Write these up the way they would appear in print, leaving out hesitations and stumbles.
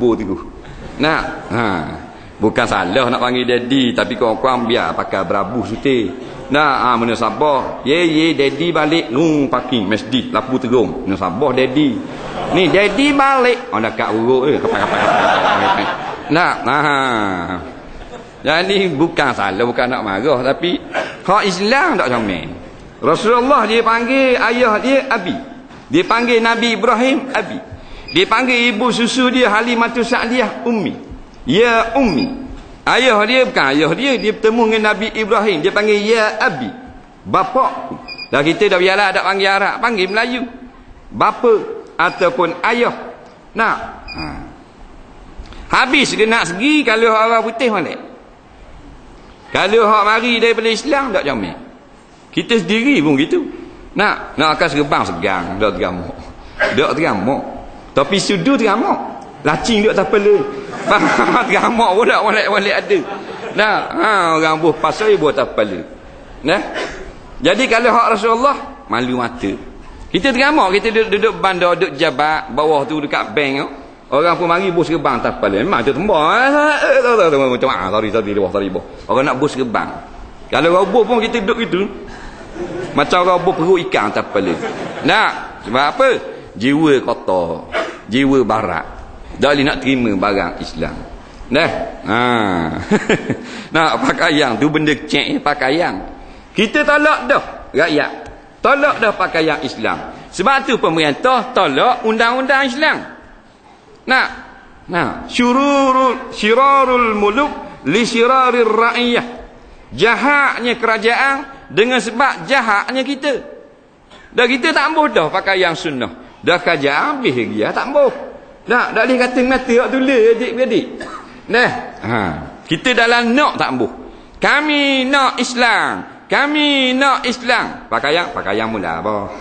kubur tu. Nak bukan salah nak panggil daddy, tapi kau-kau biar pakai berabu suti. Nah, mana sabar. Ye daddy balik nu parking masjid lampu terung. Mana sabar daddy. Ni daddy balik. Dah kat urut kapai. Nah. Jadi bukan salah, bukan nak marah, tapi hak Islam tak comel. Rasulullah dia panggil ayah dia Abi. Dia panggil Nabi Ibrahim Abi. Dia panggil ibu susu dia Halimatus Sa'diyah Ummi. Ya Ummi. Ayah dia bukan ayah dia bertemu dengan Nabi Ibrahim, dia panggil ya Abi, bapa. Dah kita dah biarlah tak panggil Arab, panggil Melayu, bapa ataupun ayah. Nak habis kena segi kalau orang putih balik. Kalau hak mari daripada Islam tak comel. Kita sendiri pun gitu. Nak akan serebang segang, dak teramuk. Tapi sudu teramuk. Lacing duk tak perlu. Teramuk pun tak boleh ada. Nah, orang buh pasal buat tak perlu. Nah. Jadi kalau hak Rasulullah malu mata. Kita teramuk, kita duduk bandar, duduk jabat bawah tu dekat bank tu. Orang pun mari bos gerbang tak apa. Memang tu tembak. Sorry. Orang nak bos gerbang. Kalau roboh pun kita duduk gitu. Macam roboh perut ikan tak apa. Nak, sebab apa? Jiwa kotor, jiwa barat. Tak boleh nak terima barang Islam. Nah. Nak pakaian tu benda cek pakaian. Kita tolak dah rakyat. Tolak dah pakaian Islam. Sebab tu pemerintah tolak undang-undang Islam. Nah, syirarul muluk li syirarir ra'iyah. Jahatnya kerajaan dengan sebab jahatnya kita. Dah kita tak ambuh dah pakai yang sunnah. Dah kerajaan habis dia tak ambuh. Tak boleh kata mata hak tulis adik-beradik. Nah, kita dalam nak tak ambuh. Kami nak Islam. Pakaian mula apa?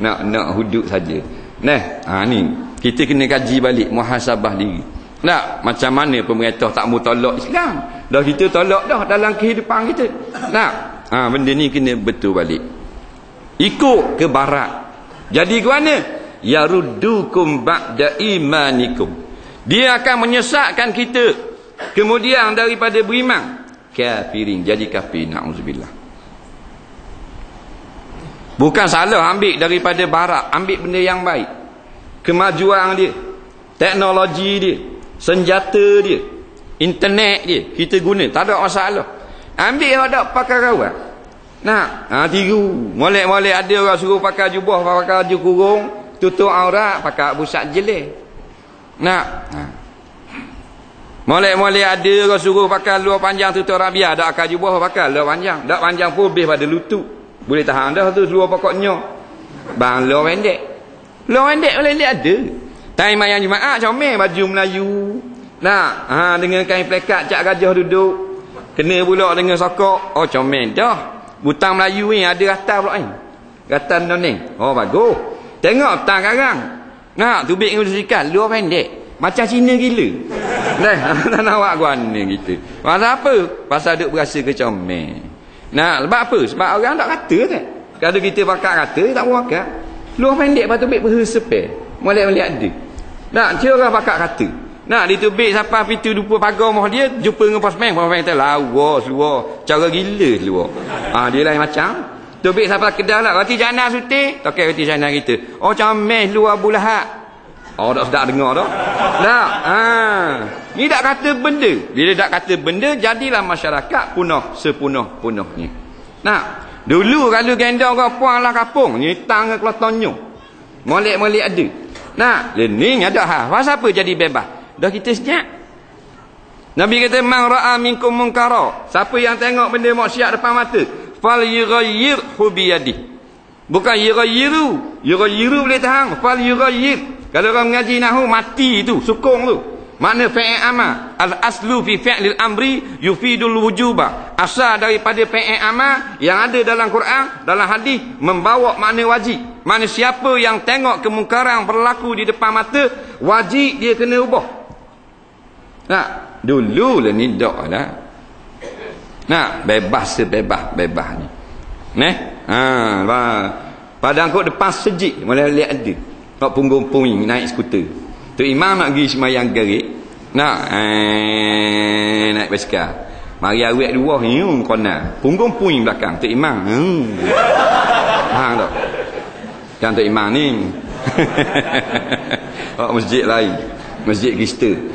nak hudud saja. Nah, ni kita kena kaji balik, muhasabah diri. Nak macam mana pemerintah tak mau tolak Islam? Dah kita tolak dah dalam kehidupan kita. Nak benda ni kena betul balik. Ikut ke barat. Jadi ke mana? Yaruddukum ba'da imanikum. Dia akan menyesatkan kita kemudian daripada beriman. Kafirin, jadi kafir, na'udzubillah. Bukan salah ambil daripada barat, ambil benda yang baik. Kemajuan dia, teknologi dia, senjata dia, internet dia, kita guna, tak ada masalah. Ambil ada pakai rawat. Tiru. Molek-molek ada orang suruh pakai jubah, pakai baju kurung, tutup aurat, pakai busat jelek. Molek-molek ada orang suruh pakai luar panjang tutup rabia, tak pakai jubah, pakai luar panjang. Tak panjang pun lebih pada lutut. Boleh tahan dah tu luar pokoknya. Bang luar pendek. Luar pendek boleh ada. Time mayang Jumaat comel baju Melayu. Dengan kain plekat cak gajah duduk. Kena pula dengan sokok. Oh comel dah. Butang Melayu ni ada rata pula ni. Rata noneng. Oh bagus. Tengok tang karang. Tubik dengan susikan luar pendek. Macam Cina gila. Tak nak awak guana kita. Pasal apa? Pasal duk berasa kecomel. Sebab apa? Sebab orang tak kata kan. Kalau kita pakai kata tak mau pakai. Luar pendek patut tubik bersepel. Molek-molek ada. Dia orang pakai kata. Ditubik sampai pintu dupa pagar rumah dia, jumpa dengan posmen kata lawa seluar. Cara gila seluar. Dia lain macam. Tubik sampai kedai lah. Roti jana suti. Tak kira roti jana kita. Oh comel luar bulahat. Tak sedap dengar dah. Ni tak kata benda. Bila tak kata benda, jadilah masyarakat punah sepunah-punahnya. Dulu kalau gendong orang puang lah kapung, nyitang ke kelotonyo. Molek-molek ada. Lening ada hal. Pasal apa jadi bebas? Dah kita senyap. Nabi kata man ra'a minkum munkara. Siapa yang tengok benda maksiat depan mata, fal yughayyirhu bi yadihi. Bukan yughayyiru boleh tahan. Fal yughayyir. Kalau orang mengaji nahwu mati tu, sukung tu. Makna fi'il amal. Al-aslu fi fi'lil amri yufidul wujuba. Asal daripada fi'il amal yang ada dalam Quran, dalam hadis, membawa makna wajib. Makna siapa yang tengok kemungkaran berlaku di depan mata, wajib dia kena ubah. Dulu lah ni dak lah. Bebas sebebas-bebas ni. Padang kot depan sejik, boleh lihat ada. Kat punggung naik skuter. Tu imam nak pergi semayang gerik. Nak naik basikal. Mari awek dua kona. Punggung puing belakang tu imam. Faham tak? Yang tu imam ni. Masjid lain. Masjid Kristen.